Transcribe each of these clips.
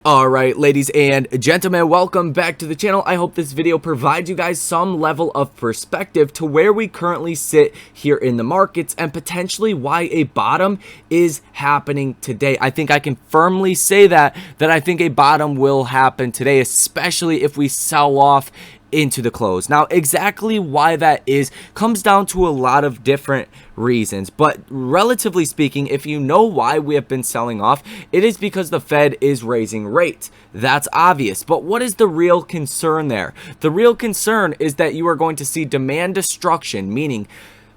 Alright, ladies and gentlemen, welcome back to the channel. I hope this video provides you guys some level of perspective to where we currently sit here in the markets and potentially why a bottom is happening today. I think I can firmly say that I think a bottom will happen today, especially if we sell off into the close. Now, exactly why that is comes down to a lot of different reasons, but relatively speaking, if you know why we have been selling off, it is because the Fed is raising rates. That's obvious, but what is the real concern there? The real concern is that you are going to see demand destruction, meaning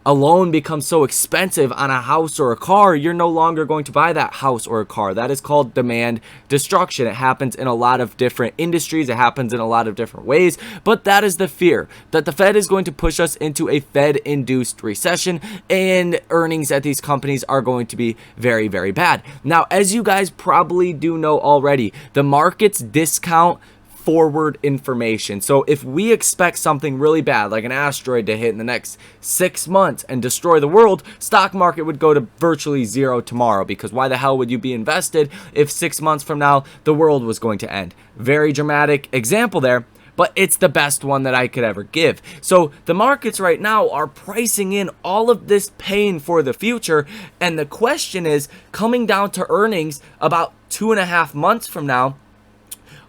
a loan becomes so expensive on a house or a car, you're no longer going to buy that house or a car. That is called demand destruction. It happens in a lot of different industries. It happens in a lot of different ways, but that is the fear, that the Fed is going to push us into a Fed-induced recession and earnings at these companies are going to be very, very bad. Now, as you guys probably do know already, the markets discount forward information. So if we expect something really bad, like an asteroid to hit in the next 6 months and destroy the world, stock market would go to virtually zero tomorrow, because why the hell would you be invested if 6 months from now the world was going to end? Very dramatic example there, but it's the best one that I could ever give. So the markets right now are pricing in all of this pain for the future, and the question is, coming down to earnings about 2.5 months from now,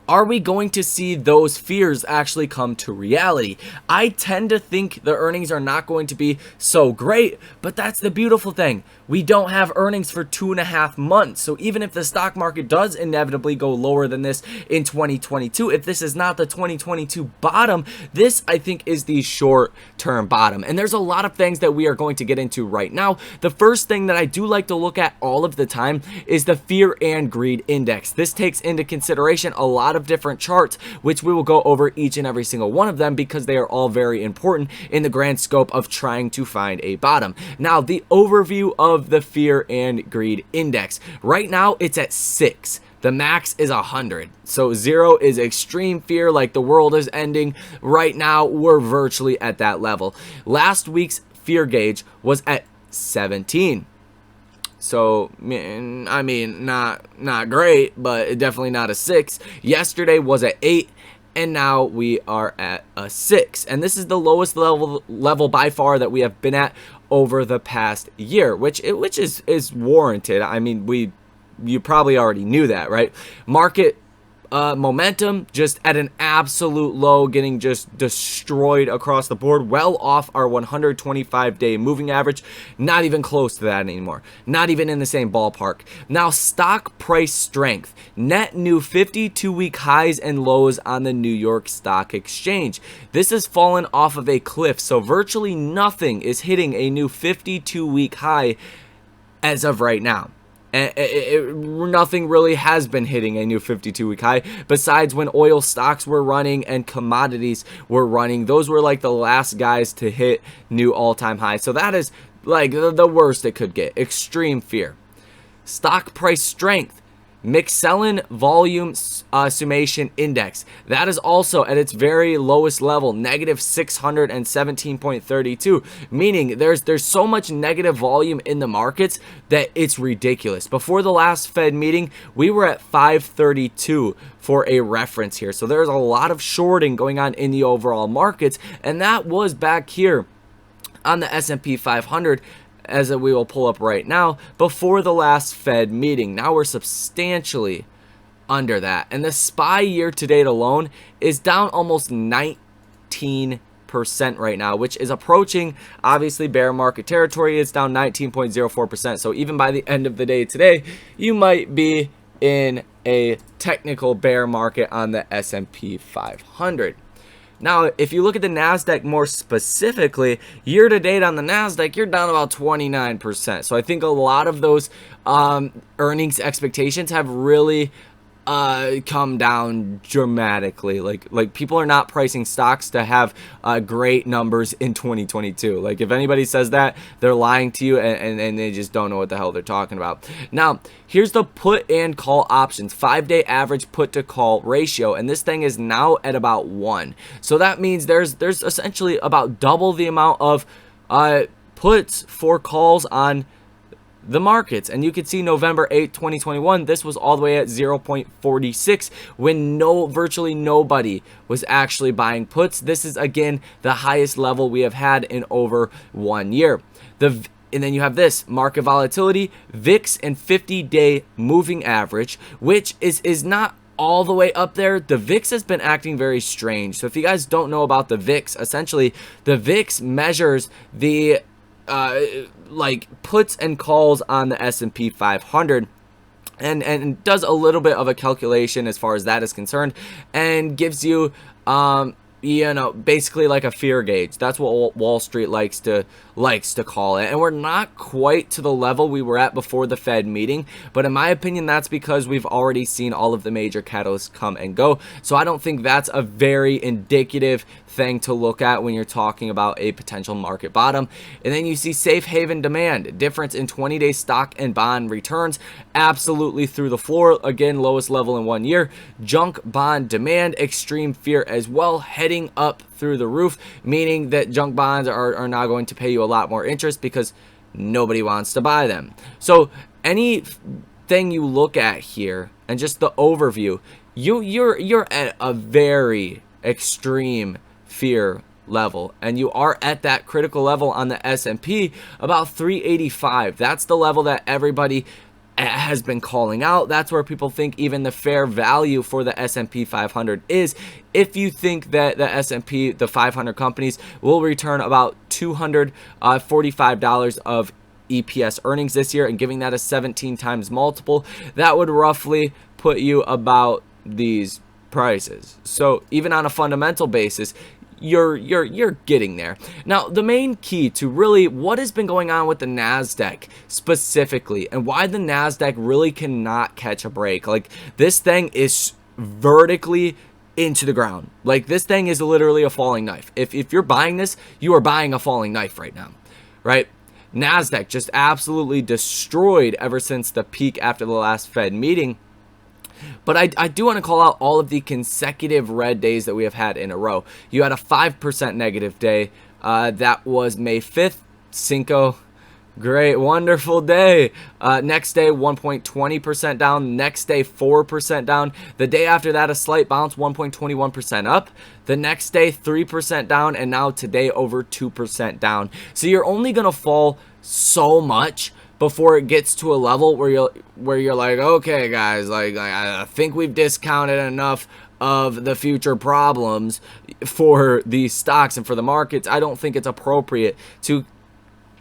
are we going to see those fears actually come to reality? I tend to think the earnings are not going to be so great, but that's the beautiful thing. We don't have earnings for 2.5 months. So even if the stock market does inevitably go lower than this in 2022, if this is not the 2022 bottom, this I think is the short-term bottom. And there's a lot of things that we are going to get into right now. The first thing that I do like to look at all of the time is the fear and greed index. This takes into consideration a lot of different charts, which we will go over each and every single one of them because they are all very important in the grand scope of trying to find a bottom. Now, the overview of the fear and greed index. Right now, it's at 6. The max is 100. So 0 is extreme fear, like the world is ending. Right now, we're virtually at that level. Last week's fear gauge was at 17. So, I mean, not great, but definitely not a 6. Yesterday was at 8, and now we are at a 6. And this is the lowest level by far that we have been at over the past year, which is warranted. I mean, you probably already knew that, right? Market momentum just at an absolute low, getting just destroyed across the board, well off our 125-day moving average. Not even close to that anymore, not even in the same ballpark. Now, stock price strength, net new 52-week highs and lows on the New York Stock Exchange. This has fallen off of a cliff, so virtually nothing is hitting a new 52-week high as of right now. Nothing really has been hitting a new 52-week high besides when oil stocks were running and commodities were running. Those were like the last guys to hit new all-time highs. So that is like the worst it could get. Extreme fear. Stock price strength. McClellan volume summation index, that is also at its very lowest level, negative 617.32, meaning there's so much negative volume in the markets that it's ridiculous. Before the last Fed meeting, we were at 532 for a reference here, so there's a lot of shorting going on in the overall markets, and that was back here on the S&P 500, as we will pull up right now, before the last Fed meeting. Now we're substantially under that. And the SPY year to date alone is down almost 19% right now, which is approaching, obviously, bear market territory. It's down 19.04%. So even by the end of the day today, you might be in a technical bear market on the S&P 500. Now, if you look at the Nasdaq more specifically, year to date on the Nasdaq, you're down about 29%. So I think a lot of those earnings expectations have really come down dramatically. Like people are not pricing stocks to have great numbers in 2022. Like, if anybody says that, they're lying to you, and they just don't know what the hell they're talking about. Now, here's the put and call options, 5-day average put to call ratio, and this thing is now at about 1. So that means there's essentially about double the amount of puts for calls on the markets. And you can see November 8th, 2021, this was all the way at 0.46 when virtually nobody was actually buying puts. This is again the highest level we have had in over 1 year. And then you have this market volatility, VIX and 50-day moving average, which is not all the way up there. The VIX has been acting very strange. So if you guys don't know about the VIX, essentially the VIX measures the like puts and calls on the S&P 500 and does a little bit of a calculation as far as that is concerned, and gives you you know, basically like a fear gauge. That's what Wall Street likes to call it. And we're not quite to the level we were at before the Fed meeting, but in my opinion, that's because we've already seen all of the major catalysts come and go. So I don't think that's a very indicative thing to look at when you're talking about a potential market bottom. And then you see safe haven demand, difference in 20-day stock and bond returns, absolutely through the floor. Again, lowest level in 1 year. Junk bond demand, extreme fear as well, heading up through the roof, meaning that junk bonds are now going to pay you a lot more interest because nobody wants to buy them. So anything you look at here and just the overview, you're at a very extreme fear level, and you are at that critical level on the S&P about 385. That's the level that everybody has been calling out. That's where people think even the fair value for the S&P 500 is. If you think that the S&P, the 500 companies, will return about $245 of EPS earnings this year, and giving that a 17 times multiple, that would roughly put you about these prices. So even on a fundamental basis, you're getting there. Now, the main key to really what has been going on with the Nasdaq specifically, and why the Nasdaq really cannot catch a break. Like, this thing is vertically into the ground. Like, this thing is literally a falling knife. If you're buying this, you are buying a falling knife right now, right? Nasdaq just absolutely destroyed ever since the peak after the last Fed meeting. But I do want to call out all of the consecutive red days that we have had in a row. You had a 5% negative day. That was May 5th. Cinco. Great, wonderful day. Next day, 1.20% down. Next day, 4% down. The day after that, a slight bounce, 1.21% up. The next day, 3% down. And now today, over 2% down. So you're only going to fall so much before it gets to a level where you're like, okay, guys, like I think we've discounted enough of the future problems for these stocks and for the markets. I don't think it's appropriate to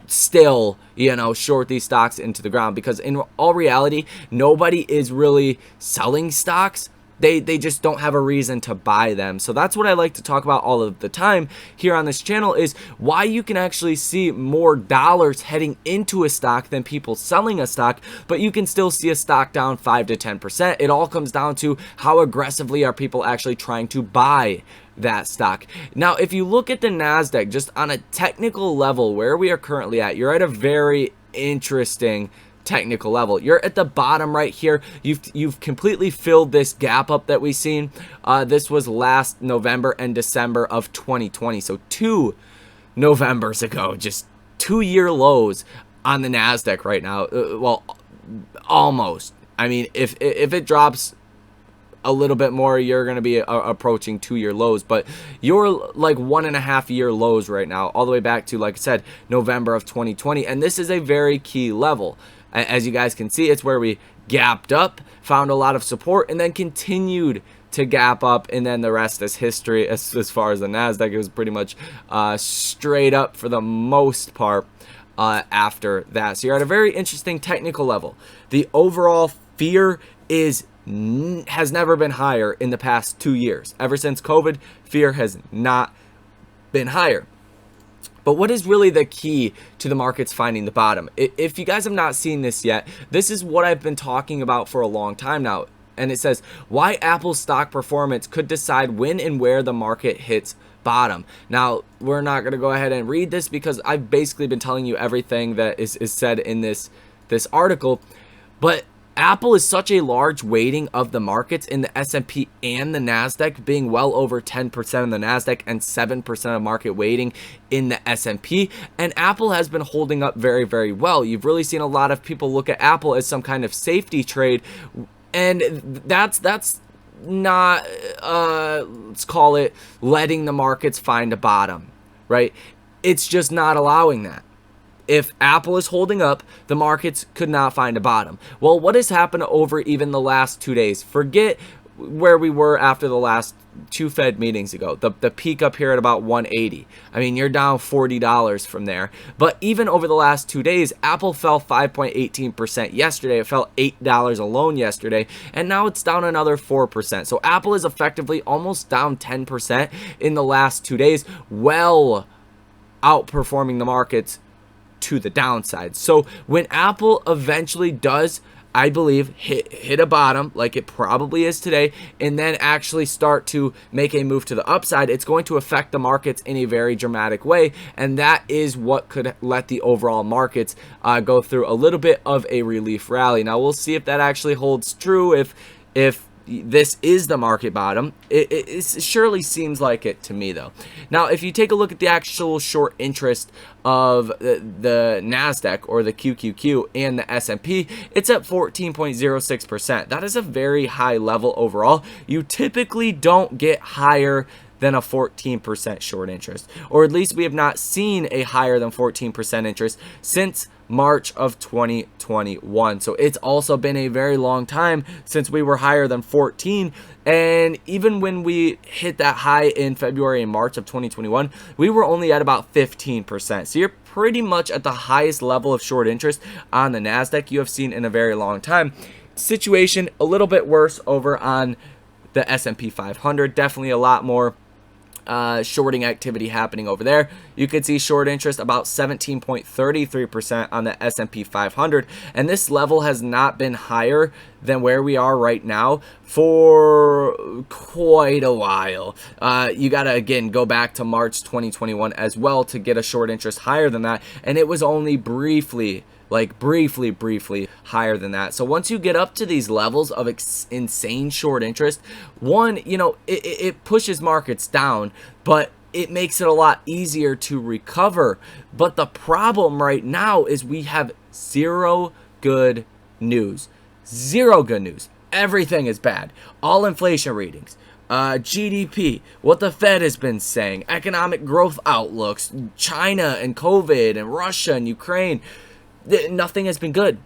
still, you know, short these stocks into the ground, because in all reality, nobody is really selling stocks. They just don't have a reason to buy them. So that's what I like to talk about all of the time here on this channel, is why you can actually see more dollars heading into a stock than people selling a stock, but you can still see a stock down 5 to 10%. It all comes down to how aggressively are people actually trying to buy that stock. Now, if you look at the Nasdaq just on a technical level, where we are currently at, you're at a very interesting technical level. You're at the bottom right here. You've completely filled this gap up that we've seen. This was last November and December of 2020. So 2 Novembers ago, just 2-year lows on the Nasdaq right now. Well, almost. I mean, if it drops a little bit more, you're going to be approaching 2-year lows, but you're like 1.5-year lows right now, all the way back to, like I said, November of 2020. And this is a very key level. As you guys can see, it's where we gapped up, found a lot of support, and then continued to gap up, and then the rest is history. As far as the Nasdaq, it was pretty much straight up for the most part after that. So you're at a very interesting technical level. The overall fear has never been higher in the past 2 years. Ever since COVID, fear has not been higher. But what is really the key to the markets finding the bottom? If you guys have not seen this yet, this is what I've been talking about for a long time now. And it says, why Apple's stock performance could decide when and where the market hits bottom. Now, we're not going to go ahead and read this because I've basically been telling you everything that is said in this article. But Apple is such a large weighting of the markets in the S&P and the Nasdaq, being well over 10% in the Nasdaq and 7% of market weighting in the S&P, and Apple has been holding up very, very well. You've really seen a lot of people look at Apple as some kind of safety trade, and that's not let's call it letting the markets find a bottom, right? It's just not allowing that. If Apple is holding up, the markets could not find a bottom. Well, what has happened over even the last 2 days? Forget where we were after the last 2 Fed meetings ago. The peak up here at about 180. I mean, you're down $40 from there. But even over the last 2 days, Apple fell 5.18% yesterday. It fell $8 alone yesterday, and now it's down another 4%. So Apple is effectively almost down 10% in the last 2 days, well outperforming the markets to the downside. So when Apple eventually does, I believe, hit a bottom like it probably is today, and then actually start to make a move to the upside, it's going to affect the markets in a very dramatic way, and that is what could let the overall markets go through a little bit of a relief rally. Now we'll see if that actually holds true. If this is the market bottom, it surely seems like it to me, though. Now, if you take a look at the actual short interest of the Nasdaq or the QQQ and the S&P, it's at 14.06%. That is a very high level overall. You typically don't get higher than a 14% short interest, or at least we have not seen a higher than 14% interest since March of 2021. So it's also been a very long time since we were higher than 14, and even when we hit that high in February and March of 2021, we were only at about 15%. So you're pretty much at the highest level of short interest on the Nasdaq you have seen in a very long time. Situation a little bit worse over on the S&P 500. Definitely a lot more shorting activity happening over there. You could see short interest about 17.33% on the S&P 500, and this level has not been higher than where we are right now for quite a while. You gotta again go back to March 2021 as well to get a short interest higher than that, and it was only briefly higher than that. So once you get up to these levels of insane short interest, one, you know, it pushes markets down, but it makes it a lot easier to recover. But the problem right now is we have zero good news. Zero good news. Everything is bad. All inflation readings, GDP, what the Fed has been saying, economic growth outlooks, China and COVID and Russia and Ukraine. Nothing has been good.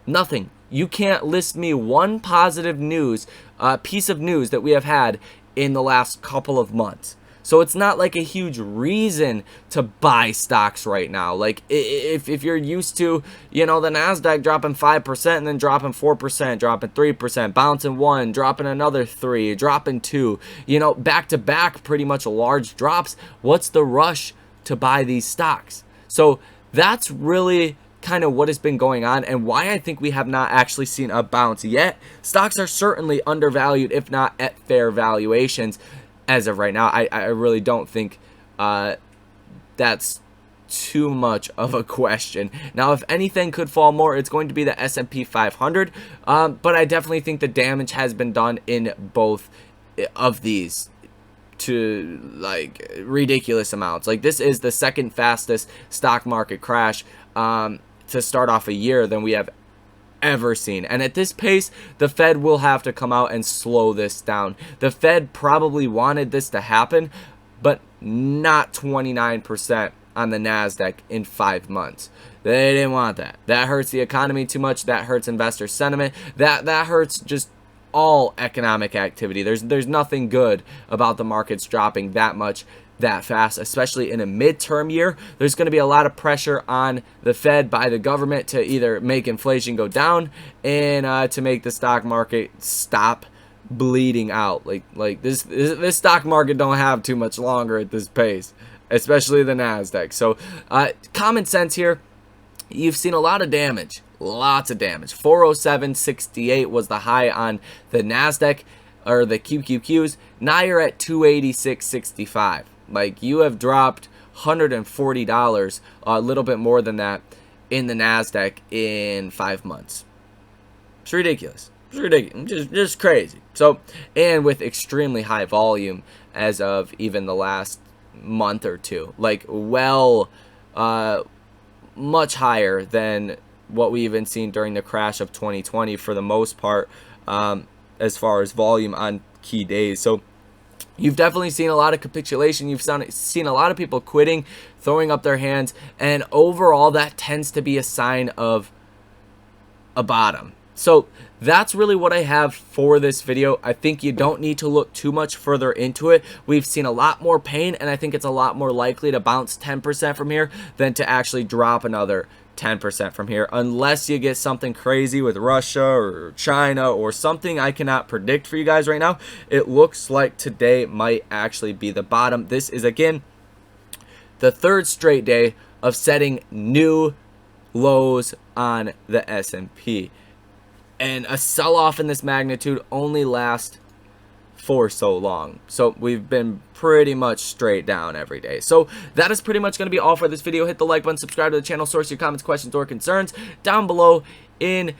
Nothing. You can't list me one positive news, piece of news that we have had in the last couple of months. So it's not like a huge reason to buy stocks right now. Like if you're used to, you know, the Nasdaq dropping 5% and then dropping 4%, dropping 3%, bouncing 1, dropping another 3, dropping 2, you know, back to back, pretty much large drops. What's the rush to buy these stocks? So that's really kind of what has been going on and why I think we have not actually seen a bounce yet. Stocks are certainly undervalued, if not at fair valuations as of right now. I really don't think that's too much of a question. Now, if anything could fall more, it's going to be the S&P 500, but I definitely think the damage has been done in both of these to like ridiculous amounts. Like, this is the second fastest stock market crash to start off a year than we have ever seen. And at this pace, the Fed will have to come out and slow this down. The Fed probably wanted this to happen, but not 29% on the Nasdaq in 5 months. They didn't want that. That hurts the economy too much. That hurts investor sentiment. That hurts just all economic activity. There's nothing good about the markets dropping that much that fast, especially in a midterm year. There's going to be a lot of pressure on the Fed by the government to either make inflation go down and to make the stock market stop bleeding out. Like this stock market don't have too much longer at this pace, especially the Nasdaq. So common sense here. You've seen a lot of damage. Lots of damage. 407.68 was the high on the Nasdaq or the QQQs. Now you're at 286.65. Like, you have dropped $140, a little bit more than that, in the Nasdaq in 5 months. It's ridiculous. It's ridiculous. Just crazy. So, and with extremely high volume as of even the last month or two, like much higher than what we even seen during the crash of 2020 for the most part, as far as volume on key days. So you've definitely seen a lot of capitulation. You've seen a lot of people quitting, throwing up their hands, and overall that tends to be a sign of a bottom. So that's really what I have for this video. I think you don't need to look too much further into it. We've seen a lot more pain, and I think it's a lot more likely to bounce 10% from here than to actually drop another 10% from here, unless you get something crazy with Russia or China or something I cannot predict for you guys right now. It looks like today might actually be the bottom. This is, again, the third straight day of setting new lows on the S&P. And a sell-off in this magnitude only lasts for so long. So we've been pretty much straight down every day. So that is pretty much going to be all for this video. Hit the like button, subscribe to the channel, source your comments, questions, or concerns down below in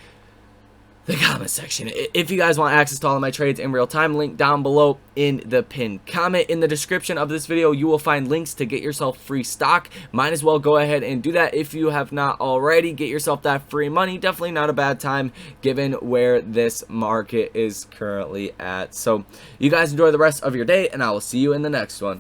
the comment section. If you guys want access to all of my trades in real time, link down below in the pinned comment. In the description of this video, you will find links to get yourself free stock. Might as well go ahead and do that if you have not already. Get yourself that free money. Definitely not a bad time given where this market is currently at. So you guys enjoy the rest of your day, and I will see you in the next one.